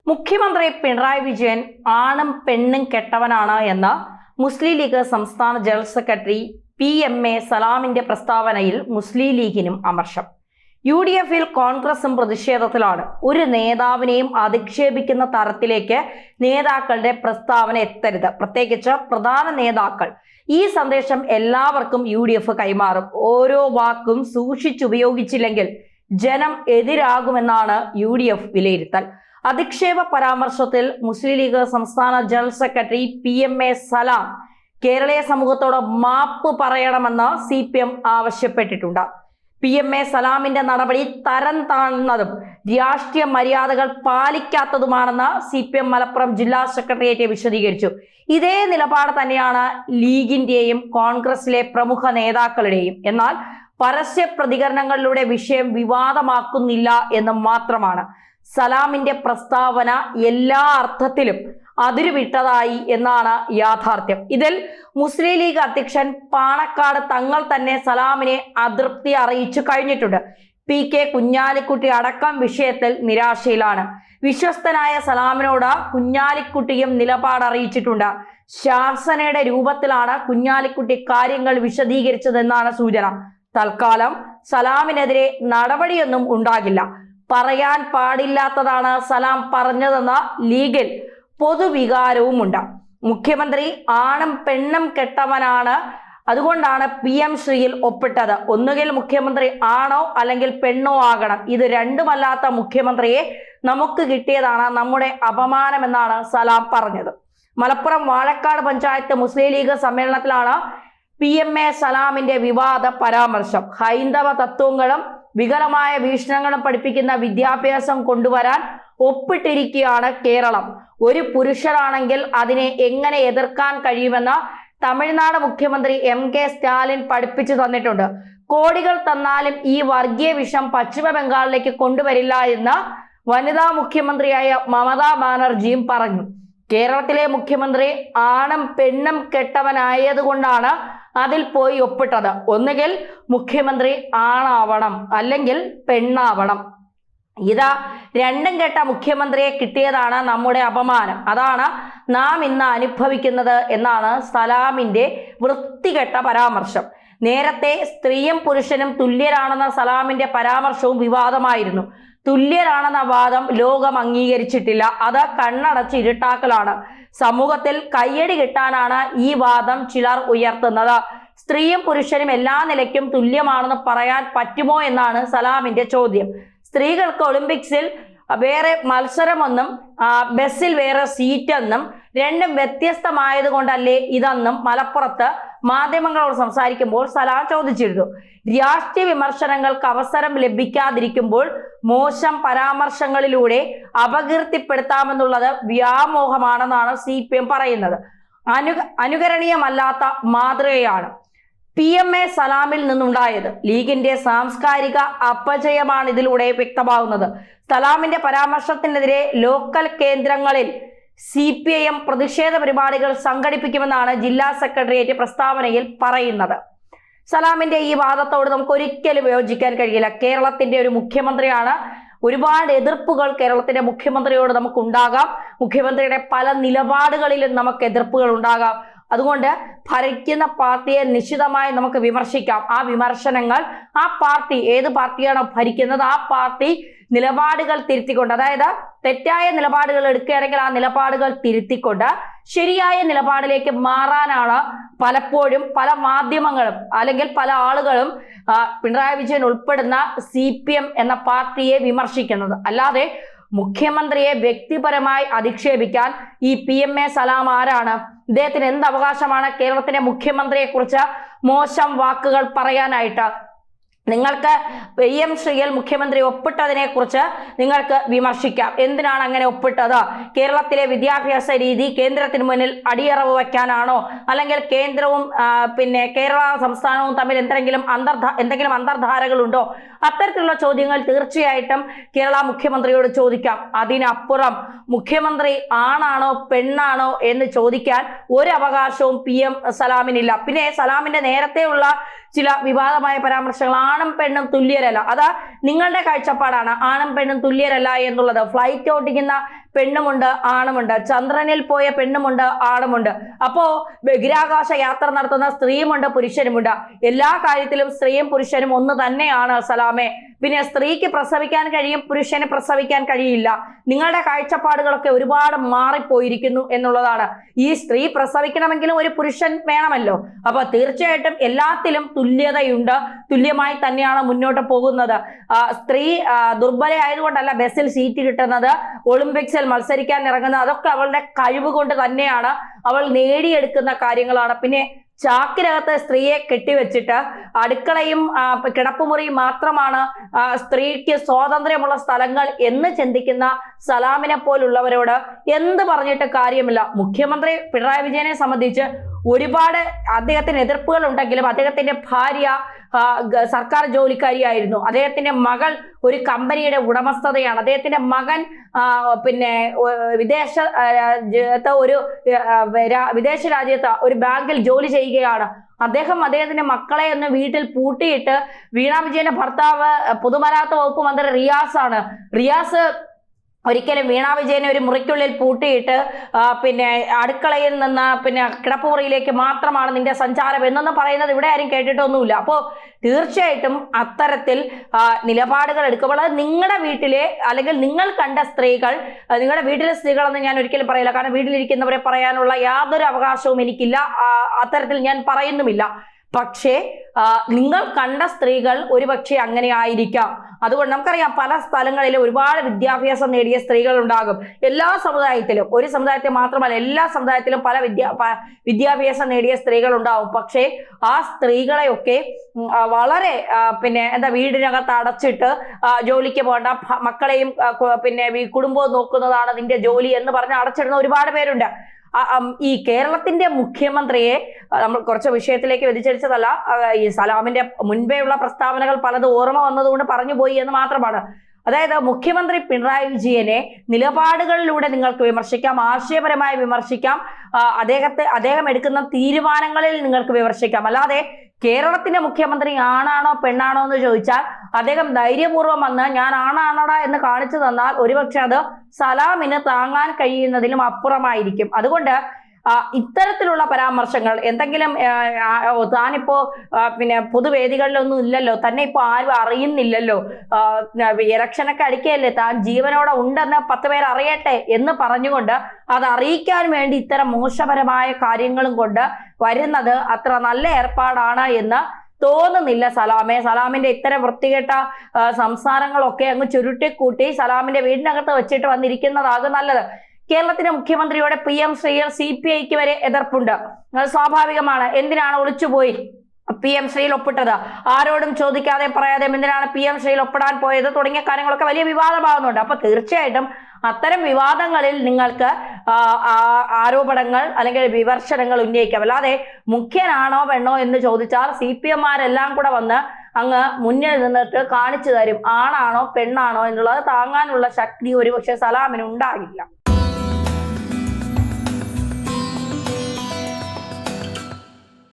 മുഖ്യമന്ത്രി പിണറായി വിജയൻ ആണും പെണ്ണും കെട്ടവനാണ് എന്ന് മുസ്ലിം ലീഗ് സംസ്ഥാന ജനറൽ സെക്രട്ടറി PMA സലാമിന്റെ പ്രസ്താവനയിൽ മുസ്ലിം ലീഗിനും അമർഷം. UDFിൽ കോൺഗ്രസും പ്രതിഷേധത്തിലാണ്. ഒരു നേതാവിനെയും അധിക്ഷേപിക്കുന്ന തരത്തിലേക്ക് നേതാക്കളുടെ പ്രസ്താവന എത്തരുത്, പ്രത്യേകിച്ച് പ്രധാന നേതാക്കൾ. ഈ സന്ദേശം എല്ലാവർക്കും UDF കൈമാറും. ഓരോ വാക്കും സൂക്ഷിച്ചുപയോഗിച്ചില്ലെങ്കിൽ ജനം എതിരാകുമെന്നാണ് UDF വിലയിരുത്തൽ. അധിക്ഷേപ പരാമർശത്തിൽ മുസ്ലിം ലീഗ് സംസ്ഥാന ജനറൽ സെക്രട്ടറി PMA സലാം കേരളീയ സമൂഹത്തോട് മാപ്പ് പറയണമെന്ന് CPM ആവശ്യപ്പെട്ടിട്ടുണ്ട്. PMA സലാമിന്റെ നടപടി തരം താഴ്ന്നതും രാഷ്ട്രീയ മര്യാദകൾ പാലിക്കാത്തതുമാണെന്ന് CPM മലപ്പുറം ജില്ലാ സെക്രട്ടേറിയറ്റ് വിശദീകരിച്ചു. ഇതേ നിലപാട് തന്നെയാണ് ലീഗിന്റെയും കോൺഗ്രസിലെ പ്രമുഖ നേതാക്കളുടെയും. എന്നാൽ പരസ്യ പ്രതികരണങ്ങളിലൂടെ വിഷയം വിവാദമാക്കുന്നില്ല എന്ന് മാത്രമാണ്. സലാമിന്റെ പ്രസ്താവന എല്ലാ അർത്ഥത്തിലും അതിരുവിട്ടതായി എന്നാണ് യാഥാർത്ഥ്യം. ഇതിൽ മുസ്ലിം ലീഗ് അധ്യക്ഷൻ പാണക്കാട് തങ്ങൾ തന്നെ സലാമിനെ അതൃപ്തി അറിയിച്ചു കഴിഞ്ഞിട്ടുണ്ട്. PK കുഞ്ഞാലിക്കുട്ടി അടക്കം വിഷയത്തിൽ നിരാശയിലാണ്. വിശ്വസ്തനായ സലാമിനോട് കുഞ്ഞാലിക്കുട്ടിയും നിലപാട് അറിയിച്ചിട്ടുണ്ട്. ശാസനയുടെ രൂപത്തിലാണ് കുഞ്ഞാലിക്കുട്ടി കാര്യങ്ങൾ വിശദീകരിച്ചതെന്നാണ് സൂചന. തൽക്കാലം സലാമിനെതിരെ നടപടിയൊന്നും ഉണ്ടാകില്ല. പറയാൻ പാടില്ലാത്തതാണ് സലാം പറഞ്ഞതെന്ന ലീഗിൽ പൊതുവികാരവുമുണ്ട്. മുഖ്യമന്ത്രി ആണും പെണ്ണും കെട്ടവനാണ്, അതുകൊണ്ടാണ് PM ശ്രീയിൽ ഒപ്പിട്ടത്. ഒന്നുകിൽ മുഖ്യമന്ത്രി ആണോ അല്ലെങ്കിൽ പെണ്ണോ ആകണം. ഇത് രണ്ടുമല്ലാത്ത മുഖ്യമന്ത്രിയെ നമുക്ക് കിട്ടിയതാണ് നമ്മുടെ അപമാനമെന്നാണ് സലാം പറഞ്ഞത്. മലപ്പുറം വാഴക്കാട് പഞ്ചായത്ത് മുസ്ലിം ലീഗ് സമ്മേളനത്തിലാണ് PMA സലാമിന്റെ വിവാദ പരാമർശം. ഹൈന്ദവ തത്വങ്ങളും വികലമായ വീക്ഷണങ്ങളും പഠിപ്പിക്കുന്ന വിദ്യാഭ്യാസം കൊണ്ടുവരാൻ ഒപ്പിട്ടിരിക്കുകയാണ് കേരളം. ഒരു പുരുഷനാണെങ്കിൽ അതിനെ എങ്ങനെ എതിർക്കാൻ കഴിയുമെന്ന് തമിഴ്നാട് മുഖ്യമന്ത്രി MK സ്റ്റാലിൻ പഠിപ്പിച്ചു തന്നിട്ടുണ്ട്. കോടികൾ തന്നാലും ഈ വർഗീയ വിഷം പശ്ചിമ ബംഗാളിലേക്ക് കൊണ്ടുവരില്ല എന്ന് വനിതാ മുഖ്യമന്ത്രിയായ മമതാ ബാനർജിയും പറഞ്ഞു. കേരളത്തിലെ മുഖ്യമന്ത്രി ആണും പെണ്ണും കെട്ടവനായതുകൊണ്ടാണ് അതിൽ പോയി ഒപ്പിട്ടത്. ഒന്നുകിൽ മുഖ്യമന്ത്രി ആണാവണം അല്ലെങ്കിൽ പെണ്ണാവണം. ഇതാ രണ്ടും കെട്ട മുഖ്യമന്ത്രിയെ കിട്ടിയതാണ് നമ്മുടെ അപമാനം. അതാണ് നാം ഇന്ന് അനുഭവിക്കുന്നത് എന്നാണ് സലാമിന്റെ വൃത്തികെട്ട പരാമർശം. നേരത്തെ സ്ത്രീയും പുരുഷനും തുല്യരാണെന്ന സലാമിന്റെ പരാമർശവും വിവാദമായിരുന്നു. തുല്യരാണെന്ന വാദം ലോകം അംഗീകരിച്ചിട്ടില്ല. അത് കണ്ണടച്ച് ഇരുട്ടാക്കലാണ്. സമൂഹത്തിൽ കയ്യടി കിട്ടാനാണ് ഈ വാദം ചിലർ ഉയർത്തുന്നത്. സ്ത്രീയും പുരുഷനും എല്ലാ നിലയ്ക്കും തുല്യമാണെന്ന് പറയാൻ പറ്റുമോ എന്നാണ് സലാമിന്റെ ചോദ്യം. സ്ത്രീകൾക്ക് ഒളിമ്പിക്സിൽ വേറെ മത്സരമൊന്നും ബസ്സിൽ വേറെ സീറ്റെന്നും രണ്ടും വ്യത്യസ്തമായത് കൊണ്ടല്ലേ ഇതെന്നും മലപ്പുറത്ത് മാധ്യമങ്ങളോട് സംസാരിക്കുമ്പോൾ സലാം ചോദിച്ചിരുന്നു. രാഷ്ട്രീയ വിമർശനങ്ങൾക്ക് അവസരം ലഭിക്കാതിരിക്കുമ്പോൾ മോശം പരാമർശങ്ങളിലൂടെ അപകീർത്തിപ്പെടുത്താമെന്നുള്ളത് വ്യാമോഹമാണെന്നാണ് CPM പറയുന്നത്. അനുകരണീയമല്ലാത്ത മാതൃകയാണ് PMA സലാമിൽ നിന്നുണ്ടായത്. ലീഗിന്റെ സാംസ്കാരിക അപജയമാണ് ഇതിലൂടെ വ്യക്തമാകുന്നത്. സലാമിന്റെ പരാമർശത്തിനെതിരെ ലോക്കൽ കേന്ദ്രങ്ങളിൽ CPIM പ്രതിഷേധ പരിപാടികൾ സംഘടിപ്പിക്കുമെന്നാണ് ജില്ലാ സെക്രട്ടേറിയറ്റ് പ്രസ്താവനയിൽ പറയുന്നത്. സലാമിന്റെ ഈ വാദത്തോട് നമുക്ക് ഒരിക്കലും യോജിക്കാൻ കഴിയില്ല. കേരളത്തിന്റെ ഒരു മുഖ്യമന്ത്രിയാണ്. ഒരുപാട് എതിർപ്പുകൾ കേരളത്തിന്റെ മുഖ്യമന്ത്രിയോട് നമുക്ക് ഉണ്ടാകാം. മുഖ്യമന്ത്രിയുടെ പല നിലപാടുകളിലും നമുക്ക് എതിർപ്പുകൾ ഉണ്ടാകാം. അതുകൊണ്ട് ഭരിക്കുന്ന പാർട്ടിയെ നിശ്ചിതമായി നമുക്ക് വിമർശിക്കാം. ആ വിമർശനങ്ങൾ ആ പാർട്ടി ഏത് പാർട്ടിയാണോ ഭരിക്കുന്നത് ആ പാർട്ടി നിലപാടുകൾ തിരുത്തിക്കൊണ്ട്, അതായത് തെറ്റായ നിലപാടുകൾ എടുക്കുകയാണെങ്കിൽ ആ നിലപാടുകൾ തിരുത്തിക്കൊണ്ട് ശരിയായ നിലപാടിലേക്ക് മാറാനാണ് പലപ്പോഴും പല മാധ്യമങ്ങളും അല്ലെങ്കിൽ പല ആളുകളും പിണറായി വിജയൻ ഉൾപ്പെടുന്ന CPM എന്ന പാർട്ടിയെ വിമർശിക്കുന്നത്. അല്ലാതെ മുഖ്യമന്ത്രിയെ വ്യക്തിപരമായി അധിക്ഷേപിക്കാൻ ഈ PMA സലാം ആരാണ്? ഇദ്ദേഹത്തിന് എന്ത് അവകാശമാണ് കേരളത്തിന്റെ മുഖ്യമന്ത്രിയെ കുറിച്ച് മോശം വാക്കുകൾ പറയാനായിട്ട്? നിങ്ങൾക്ക് PM ശ്രീയിൽ മുഖ്യമന്ത്രി ഒപ്പിട്ടതിനെ കുറിച്ച് നിങ്ങൾക്ക് വിമർശിക്കാം. എന്തിനാണ് അങ്ങനെ ഒപ്പിട്ടത്? കേരളത്തിലെ വിദ്യാഭ്യാസ രീതി കേന്ദ്രത്തിന് മുന്നിൽ അടിയറവ് വയ്ക്കാനാണോ? അല്ലെങ്കിൽ കേന്ദ്രവും കേരള സംസ്ഥാനവും തമ്മിൽ എന്തെങ്കിലും അന്തർധാരകളുണ്ടോ? അത്തരത്തിലുള്ള ചോദ്യങ്ങൾ തീർച്ചയായിട്ടും കേരള മുഖ്യമന്ത്രിയോട് ചോദിക്കാം. അതിനപ്പുറം മുഖ്യമന്ത്രി ആണാണോ പെണ്ണാണോ എന്ന് ചോദിക്കാൻ ഒരു അവകാശവും PM സലാമിനില്ല. പിന്നെ സലാമിന്റെ നേരത്തെയുള്ള ചില വിവാദമായ പരാമർശങ്ങൾ ആണും പെണ്ണും തുല്യരല്ല, അത് നിങ്ങളുടെ കാഴ്ചപ്പാടാണ്. ആണും പെണ്ണും തുല്യരല്ല എന്നുള്ളത്. ഫ്ലൈറ്റ് ഓടിക്കുന്ന പെണ്ണുമുണ്ട് ആണുമുണ്ട്, ചന്ദ്രനിൽ പോയ പെണ്ണുമുണ്ട് ആണുമുണ്ട്. അപ്പോ ബഹിരാകാശ യാത്ര നടത്തുന്ന സ്ത്രീയുമുണ്ട് പുരുഷനുമുണ്ട്. എല്ലാ കാര്യത്തിലും സ്ത്രീയും പുരുഷനും ഒന്ന് തന്നെയാണ് സലാമെ. പിന്നെ സ്ത്രീക്ക് പ്രസവിക്കാൻ കഴിയും, പുരുഷന് പ്രസവിക്കാൻ കഴിയില്ല. നിങ്ങളുടെ കാഴ്ചപ്പാടുകളൊക്കെ ഒരുപാട് മാറിപ്പോയിരിക്കുന്നു എന്നുള്ളതാണ്. ഈ സ്ത്രീ പ്രസവിക്കണമെങ്കിലും ഒരു പുരുഷൻ വേണമല്ലോ. അപ്പൊ തീർച്ചയായിട്ടും എല്ലാത്തിലും തുല്യതയുണ്ട്, തുല്യമായി തന്നെയാണ് മുന്നോട്ട് പോകുന്നത്. സ്ത്രീ ദുർബലയായതുകൊണ്ടല്ല ബസ്സിൽ സീറ്റ് കിട്ടുന്നത്, ഒളിമ്പിക്സിൽ മത്സരിക്കാൻ ഇറങ്ങുന്നത്, അതൊക്കെ അവളുടെ കഴിവ് കൊണ്ട് തന്നെയാണ്, അവൾ നേടിയെടുക്കുന്ന കാര്യങ്ങളാണ്. പിന്നെ ചാക്കിനകത്ത് സ്ത്രീയെ കെട്ടിവെച്ചിട്ട് അടുക്കളയും കിടപ്പുമുറിയും മാത്രമാണ് സ്ത്രീക്ക് സ്വാതന്ത്ര്യമുള്ള സ്ഥലങ്ങൾ എന്ന് ചിന്തിക്കുന്ന സലാമിനെ പോലുള്ളവരോട് എന്ത് പറഞ്ഞിട്ട് കാര്യമില്ല. മുഖ്യമന്ത്രി പിണറായി വിജയനെ സംബന്ധിച്ച് ഒരുപാട് അദ്ദേഹത്തിന് എതിർപ്പുകൾ ഉണ്ടെങ്കിലും അദ്ദേഹത്തിന്റെ ഭാര്യ സർക്കാർ ജോലിക്കാരിയായിരുന്നു. അദ്ദേഹത്തിന്റെ മകൾ ഒരു കമ്പനിയുടെ ഉടമസ്ഥതയാണ്. അദ്ദേഹത്തിന്റെ മകൻ പിന്നെ വിദേശ രാജ്യത്ത് ഒരു ബാങ്കിൽ ജോലി ചെയ്യുകയാണ്. അദ്ദേഹത്തിന്റെ മക്കളെ ഒന്ന് വീട്ടിൽ പൂട്ടിയിട്ട് വീണ വിജയന്റെ ഭർത്താവ് പൊതുമരാമത്ത് വകുപ്പ് മന്ത്രി റിയാസ് ആണ്. റിയാസ് ഒരിക്കലും വീണ വിജയനെ ഒരു മുറിക്കുള്ളിൽ പൂട്ടിയിട്ട് പിന്നെ അടുക്കളയിൽ നിന്ന് പിന്നെ കിടപ്പുമുറിയിലേക്ക് മാത്രമാണ് നിന്റെ സഞ്ചാരം എന്നൊന്നും പറയുന്നത് ഇവിടെ ആരും കേട്ടിട്ടൊന്നുമില്ല. അപ്പോൾ തീർച്ചയായിട്ടും അത്തരത്തിൽ നിലപാടുകൾ എടുക്കുമ്പോൾ അത് നിങ്ങളുടെ വീട്ടിലെ അല്ലെങ്കിൽ നിങ്ങൾ കണ്ട സ്ത്രീകൾ, നിങ്ങളുടെ വീട്ടിലെ സ്ത്രീകളെന്ന് ഞാൻ ഒരിക്കലും പറയില്ല, കാരണം വീട്ടിലിരിക്കുന്നവരെ പറയാനുള്ള യാതൊരു അവകാശവും എനിക്കില്ല, അത്തരത്തിൽ ഞാൻ പറയുന്നുമില്ല. പക്ഷേ നിങ്ങൾ കണ്ട സ്ത്രീകൾ ഒരുപക്ഷെ അങ്ങനെ ആയിരിക്കാം. അതുകൊണ്ട് നമുക്കറിയാം പല സ്ഥലങ്ങളിലും ഒരുപാട് വിദ്യാഭ്യാസം നേടിയ സ്ത്രീകൾ ഉണ്ടാകും. എല്ലാ സമുദായത്തിലും, ഒരു സമുദായത്തിൽ മാത്രമല്ല എല്ലാ സമുദായത്തിലും പല വിദ്യാഭ്യാസം നേടിയ സ്ത്രീകൾ ഉണ്ടാവും. പക്ഷേ ആ സ്ത്രീകളെയൊക്കെ വളരെ പിന്നെ വീടിനകത്ത് അടച്ചിട്ട് ജോലിക്ക് പോകണ്ട, മക്കളെയും പിന്നെ കുടുംബവും നോക്കുന്നതാണ് നിന്റെ ജോലി എന്ന് പറഞ്ഞ് അടച്ചിടുന്ന ഒരുപാട് പേരുണ്ട്. ഈ കേരളത്തിന്റെ മുഖ്യമന്ത്രിയെ നമ്മൾ കുറച്ച് വിഷയത്തിലേക്ക് വ്യതിചലിച്ചതല്ല, ഈ സലാമിന്റെ മുൻപേ ഉള്ള പ്രസ്താവനകൾ പലതും ഓർമ്മ വന്നതുകൊണ്ട് പറഞ്ഞു പോയി എന്ന് മാത്രമാണ്. അതായത് മുഖ്യമന്ത്രി പിണറായി വിജയനെ നിലപാടുകളിലൂടെ നിങ്ങൾക്ക് വിമർശിക്കാം, ആശയപരമായി വിമർശിക്കാം, അദ്ദേഹം എടുക്കുന്ന തീരുമാനങ്ങളിൽ നിങ്ങൾക്ക് വിമർശിക്കാം. അല്ലാതെ കേരളത്തിന്റെ മുഖ്യമന്ത്രി ആണാണോ പെണ്ണാണോ എന്ന് ചോദിച്ചാൽ അദ്ദേഹം ധൈര്യപൂർവ്വം വന്ന് ഞാൻ ആണാണോടാ എന്ന് കാണിച്ചു തന്നാൽ ഒരുപക്ഷെ അത് സലാമിന് താങ്ങാൻ കഴിയുന്നതിലും അപ്പുറമായിരിക്കും. അതുകൊണ്ട് ഇത്തരത്തിലുള്ള പരാമർശങ്ങൾ എന്തെങ്കിലും താനിപ്പോ പിന്നെ പൊതുവേദികളിലൊന്നും ഇല്ലല്ലോ, തന്നെ ഇപ്പൊ ആരും അറിയുന്നില്ലല്ലോ, ഇലക്ഷനൊക്കെ അടിക്കുകയല്ലേ, താൻ ജീവനോടെ ഉണ്ടെന്ന് 10 പേർ അറിയട്ടെ എന്ന് പറഞ്ഞുകൊണ്ട് അത് അറിയിക്കാൻ വേണ്ടി ഇത്തരം മോശപരമായ കാര്യങ്ങളും കൊണ്ട് വരുന്നത് അത്ര നല്ല ഏർപ്പാടാണ് എന്ന് തോന്നുന്നില്ല സലാമെ. സലാമിന്റെ ഇത്തരം വൃത്തികെട്ട സംസാരങ്ങളൊക്കെ അങ്ങ് ചുരുട്ടിക്കൂട്ടി സലാമിന്റെ വീടിനകത്ത് വെച്ചിട്ട് വന്നിരിക്കുന്നതാകും നല്ലത്. കേരളത്തിന്റെ മുഖ്യമന്ത്രിയോടെ PM ശ്രീയിൽ CPIക്ക് വരെ എതിർപ്പുണ്ട്. സ്വാഭാവികമാണ്. എന്തിനാണ് ഒളിച്ചുപോയി PM ശ്രീയിൽ ഒപ്പിട്ടത്? ആരോടും ചോദിക്കാതെ പറയാതെ എന്തിനാണ് PM ശ്രീയിൽ ഒപ്പിടാൻ പോയത് തുടങ്ങിയ കാര്യങ്ങളൊക്കെ വലിയ വിവാദമാകുന്നുണ്ട്. അപ്പൊ തീർച്ചയായിട്ടും അത്തരം വിവാദങ്ങളിൽ നിങ്ങൾക്ക് ആരോപണങ്ങൾ അല്ലെങ്കിൽ വിമർശനങ്ങൾ ഉന്നയിക്കാം. അല്ലാതെ മുഖ്യനാണോ പെണ്ണോ എന്ന് ചോദിച്ചാൽ CPM-മാരെല്ലാം കൂടെ വന്ന് അങ്ങ് മുന്നിൽ നിന്നിട്ട് കാണിച്ചു തരും ആണാണോ പെണ്ണാണോ എന്നുള്ളത് താങ്ങാനുള്ള ശക്തി ഒരുപക്ഷെ സലാമിന് ഉണ്ടാകില്ല.